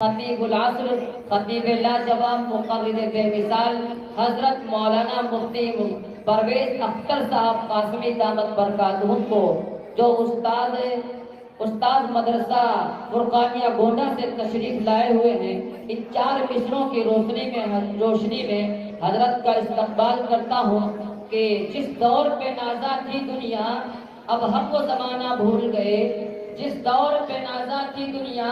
خطیب العصر خطیب لاجواب مقرر بے مثال حضرت مولانا مفتی پرویز اختر صاحب قاسمی دامت برکاتہم کو جو استاد مدرسہ فرقانیہ گونڈا سے تشریف لائے ہوئے ہیں، ان 4 مصروں کی روشنی میں حضرت کا استقبال کرتا ہوں کہ جس دور پہ نازا تھی دنیا اب ہم وہ زمانہ بھول گئے، جس دور پہ نازا تھی دنیا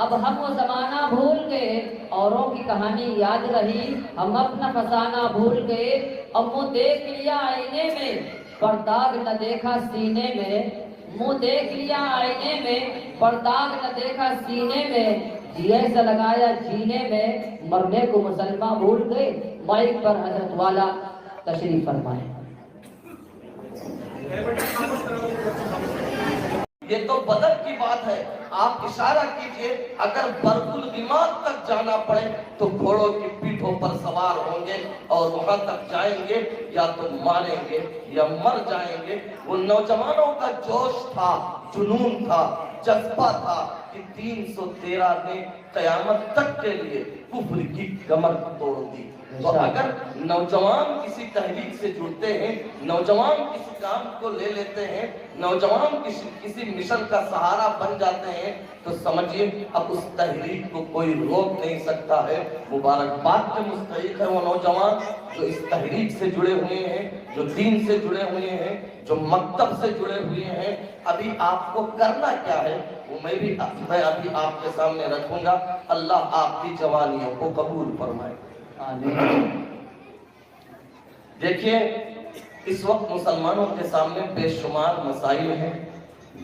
اب ہم وہ زمانہ بھول گئے، اوروں کی کہانی یاد رہی ہم اپنا فسانہ بھول گئے، اب منہ دیکھ لیا آئینے میں پرداغ نہ دیکھا سینے میں، منہ دیکھ لیا آئینے میں پرداغ نہ دیکھا سینے میں، جیے سے لگایا جینے میں مرنے کو مسلمان بھول گئے۔ مائک پر حضرت والا تشریف فرمائیں۔ یہ تو بدر کی بات ہے، آپ اشارہ کیجئے اگر برق الغماد تک جانا پڑے تو گھوڑوں کی پیٹھوں پر سوار ہوں گے اور وہاں تک جائیں گے، یا تو ماریں گے یا مر جائیں گے۔ وہ نوجوانوں کا جوش تھا، جنون تھا، جذبہ تھا کہ 313 نے قیامت تک کے لیے کفر کی کمر توڑ دی۔ تو اگر نوجوان کسی تحریک سے جڑتے ہیں، نوجوان کسی کام کو لے لیتے ہیں، نوجوان کسی مشن کا سہارا بن جاتے ہیں، تو سمجھیے اب اس تحریک کو کوئی روک نہیں سکتا ہے۔ مبارکباد کے مستحق ہے وہ نوجوان جو اس تحریک سے جڑے ہوئے ہیں، جو دین سے جڑے ہوئے ہیں، جو مکتب سے جڑے ہوئے ہیں۔ ابھی آپ کو کرنا کیا ہے وہ میں ابھی آپ کے سامنے رکھوں گا۔ اللہ آپ کی جوانیوں کو قبول فرمائے۔ دیکھیے اس وقت مسلمانوں کے سامنے بے شمار مسائل ہیں،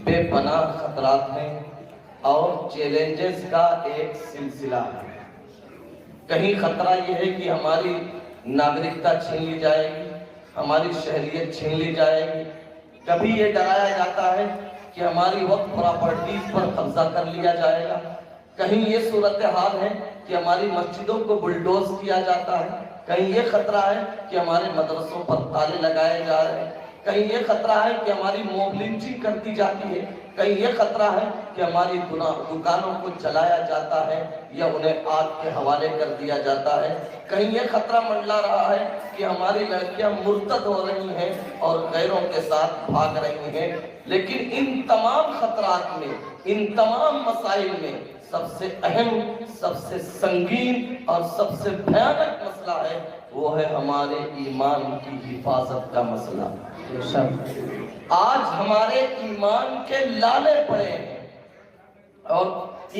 بے پناہ خطرات ہیں اور چیلنجز کا ایک سلسلہ ہے۔ کہیں خطرہ یہ ہے کہ ہماری ناگرکتا چھین لی جائے گی، ہماری شہریت چھین لی جائے گی، کبھی یہ ڈرایا جاتا ہے کہ ہماری وقت پراپرٹیز پر قبضہ کر لیا جائے گا، کہیں یہ صورتحال ہے کہ ہماری مسجدوں کو بلڈوز کیا جاتا ہے، کہیں یہ خطرہ ہے کہ ہمارے مدرسوں پر تالے لگائے جا رہے ہیں، کہیں یہ خطرہ ہے کہ ہماری موب لنچنگ کر دی جاتی ہے، کہیں یہ خطرہ ہے کہ ہماری دکانوں کو جلایا جاتا ہے یا انہیں آگ کے حوالے کر دیا جاتا ہے، کہیں یہ خطرہ منڈلا رہا ہے کہ ہماری لڑکیاں مرتد ہو رہی ہیں اور غیروں کے ساتھ بھاگ رہی ہیں۔ لیکن ان تمام خطرات میں، ان تمام مسائل میں سب سے اہم، سب سے سنگین اور سب سے بھیانک مسئلہ ہے، وہ ہے ہمارے ایمان کی حفاظت کا مسئلہ۔ آج ہمارے ایمان کے لالے پڑے ہیں اور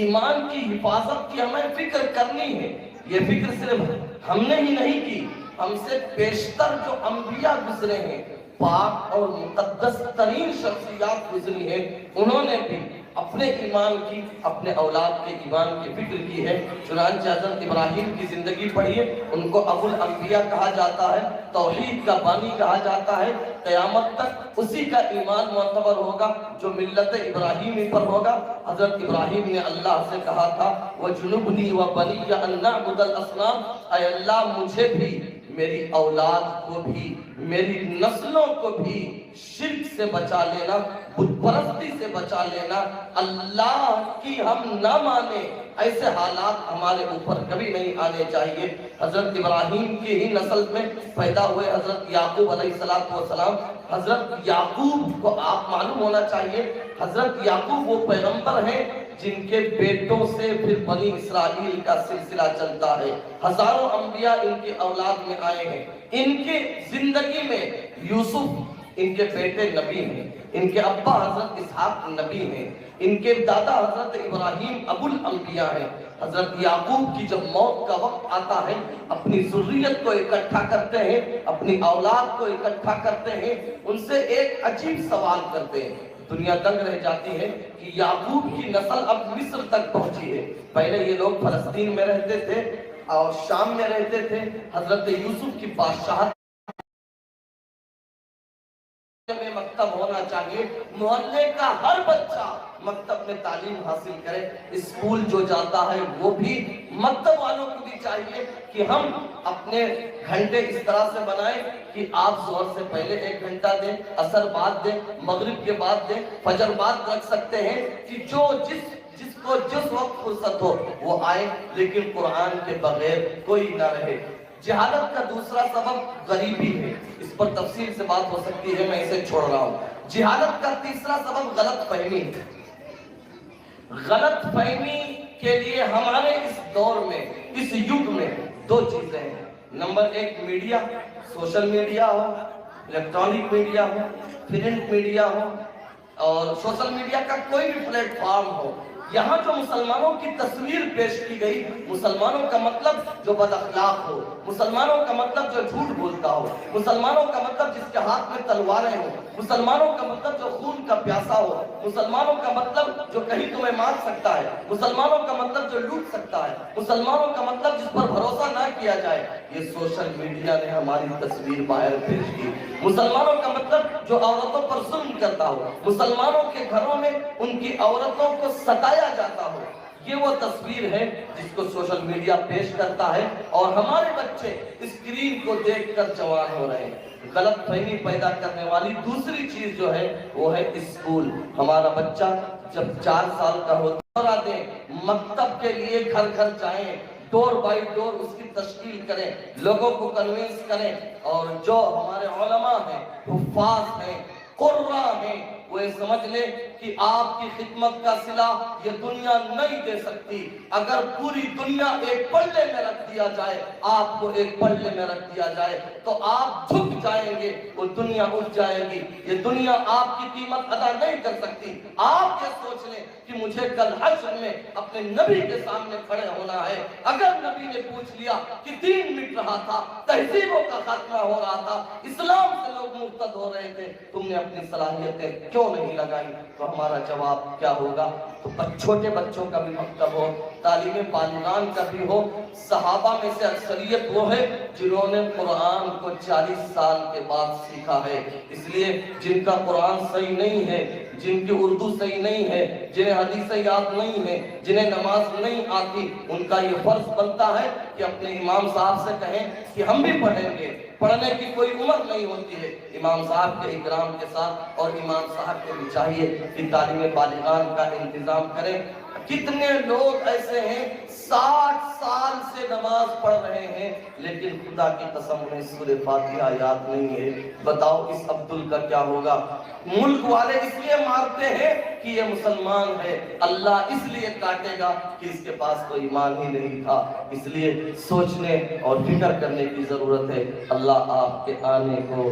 ایمان کی حفاظت کی ہمیں فکر کرنی ہے۔ یہ فکر صرف ہم نے ہی نہیں کی، ہم سے بیشتر جو انبیاء گزرے ہیں، پاک اور مقدس ترین شخصیات گزری ہیں، انہوں نے بھی اپنے ایمان کی، اپنے اولاد کے ایمان کی فکر کی ہے۔ چنانچہ حضرت ابراہیم کی زندگی پڑھیے، ان کو ابو الانبیاء کہا جاتا ہے، توحید کا بانی کہا جاتا ہے، قیامت تک اسی کا ایمان معتبر ہوگا جو ملت ابراہیمی پر ہوگا۔ حضرت ابراہیم نے اللہ سے کہا تھا وَجُنُبْنِي وَبَنِيَّ أَن نَعْبُدَ الْأَصْنَامَ، اے اللہ مجھے بھی، میری اولاد کو بھی، میری نسلوں کو بھی شرک سے بچا لینا، بت پرستی سے بچا لینا، اللہ کی ہم نہ مانے، ایسے حالات ہمارے اوپر کبھی نہیں آنے چاہیے۔ حضرت ابراہیم کی ہی نسل میں پیدا ہوئے حضرت یعقوب علیہ السلام، حضرت یعقوب کو آپ معلوم ہونا چاہیے، حضرت یعقوب وہ پیغمبر ہیں جن کے بیٹوں سے پھر بنی اسرائیل کا سلسلہ چلتا ہے۔ ہزاروں انبیاء ان کی اولاد میں آئے ہیں، ان کی زندگی میں یوسف ان کے بیٹے نبی ہیں، ان کے ابا حضرت اسحاق نبی ہیں، ان کے دادا حضرت ابراہیم ابو الانبیاء ہیں۔ حضرت یعقوب کی جب موت کا وقت آتا ہے، اپنی ذریت کو اکٹھا کرتے ہیں، اپنی اولاد کو اکٹھا کرتے ہیں، ان سے ایک عجیب سوال کرتے ہیں۔ دنیا دنگ رہ جاتی ہے کہ یعقوب کی نسل اب مصر تک پہنچی ہے۔ پہلے یہ لوگ فلسطین میں رہتے تھے اور شام میں رہتے تھے، حضرت یوسف کی بادشاہت میں مکتب ہونا چاہیے، محلے کا ہر بچہ مکتب میں تعلیم حاصل کرے، اسکول جو جاتا ہے وہ بھی، مکتب والوں کو بھی چاہیے کہ ہم اپنے گھنٹے اس طرح سے بنائیں کہ آپ ظہر سے پہلے 1 گھنٹہ دیں، عصر بعد دیں، مغرب کے بعد دیں، فجر بعد رکھ سکتے ہیں کہ جو جس جس کو جس وقت فرصت ہو وہ آئے، لیکن قرآن کے بغیر کوئی نہ رہے۔ جہالت کا دوسرا سبب غریبی ہے، اس پر تفصیل سے بات ہو سکتی ہے، میں اسے چھوڑ رہا ہوں۔ جہالت کا تیسرا سبب غلط فہمی ہے۔ غلط فہمی کے لیے ہمارے اس دور میں، اس یگ میں دو چیزیں ہیں۔ نمبر ایک میڈیا، سوشل میڈیا ہو، الیکٹرانک میڈیا ہو، پرنٹ میڈیا ہو، اور سوشل میڈیا کا کوئی بھی پلیٹ فارم ہو، یہاں جو مسلمانوں کی تصویر پیش کی گئی، مسلمانوں کا مطلب جو بد اخلاق ہو، مسلمانوں کا مطلب جو جھوٹ بولتا ہو، مسلمانوں کا مطلب جس کے ہاتھ میں تلواریں ہوں، مسلمانوں کا مطلب جو خون کا پیاسا ہو، مسلمانوں کا مطلب جو کہیں تمہیں مار سکتا ہے، مسلمانوں کا مطلب جو لوٹ سکتا ہے، مسلمانوں کا مطلب جس پر بھروسہ نہ کیا جائے، یہ سوشل میڈیا نے ہماری تصویر باہر پیش کی۔ مسلمانوں کا مطلب جو عورتوں پر ظلم کرتا ہو، مسلمانوں کے گھروں میں ان کی عورتوں کو ستایا جاتا ہو، یہ وہ تصویر ہے جس کو سوشل میڈیا پیش کرتا ہے، اور ہمارے بچے اسکرین کو دیکھ کر جوان ہو رہے ہیں۔ غلط فہمی پیدا کرنے والی دوسری چیز جو ہے وہ ہے اسکول۔ ہمارا بچہ جب 4 سال کا ہوتا ہے، مکتب کے لیے گھر گھر جائیں، ڈور بائی ڈور اس کی تشکیل کریں، لوگوں کو کنوینس کریں، اور جو ہمارے علماء ہیں، حفاظ ہیں، قرآ ہیں، وہ یہ سمجھ لیں کہ آپ کی خدمت کا صلہ یہ دنیا نہیں دے سکتی۔ اگر پوری دنیا ایک پلے میں رکھ دیا جائے، آپ کو ایک پلے میں رکھ دیا جائے، تو آپ جھک جائیں گے، وہ دنیا اٹھ جائے گی۔ یہ دنیا آپ کی قیمت ادا نہیں کر سکتی۔ آپ یہ سوچ لیں کہ مجھے کل حشر میں اپنے نبی کے سامنے کھڑے ہونا ہے۔ اگر نبی نے پوچھ لیا کہ دین مٹ رہا تھا، تہذیبوں کا خاتمہ ہو رہا تھا، اسلام سے لوگ مرتد ہو رہے تھے، تم نے اپنی صلاحیتیں کیوں نہیں لگائی، تو ہمارا جواب کیا ہوگا؟ تو چھوٹے بچوں کا بھی مکتب ہو، تعلیم بالغان کا بھی ہو۔ صحابہ میں سے اکثریت وہ ہے جنہوں نے قرآن کو 40 سال کے بعد سیکھا ہے۔ اس لیے جن کا قرآن صحیح نہیں ہے، جن کی اردو صحیح نہیں ہے، جنہیں حدیثیں یاد نہیں ہے، جنہیں نماز نہیں آتی، ان کا یہ فرض بنتا ہے کہ اپنے امام صاحب سے کہیں کہ ہم بھی پڑھیں گے۔ پڑھنے کی کوئی عمر نہیں ہوتی ہے، امام صاحب کے اکرام کے ساتھ، اور امام صاحب کو بھی چاہیے کہ تعلیم بالغان کا انتظام کریں۔ کتنے لوگ ایسے ہیں 60 سال سے نماز پڑھ رہے ہیں، لیکن خدا کی قسم انہیں سورہ فاتحہ یاد نہیں ہے۔ بتاؤ اس عبدال کا کیا ہوگا؟ ملک والے اس لیے مارتے ہیں کہ یہ مسلمان ہے، اللہ اس لیے کاٹے گا کہ اس کے پاس کوئی ایمان ہی نہیں تھا۔ اس لیے سوچنے اور فکر کرنے کی ضرورت ہے۔ اللہ آپ کے آنے کو،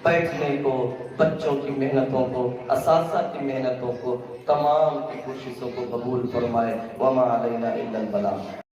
بیٹھنے کو، بچوں کی محنتوں کو، اساتذہ کی محنتوں کو، تمام کی کوششوں کو قبول فرمائے۔ وما علینا الا البلاغ۔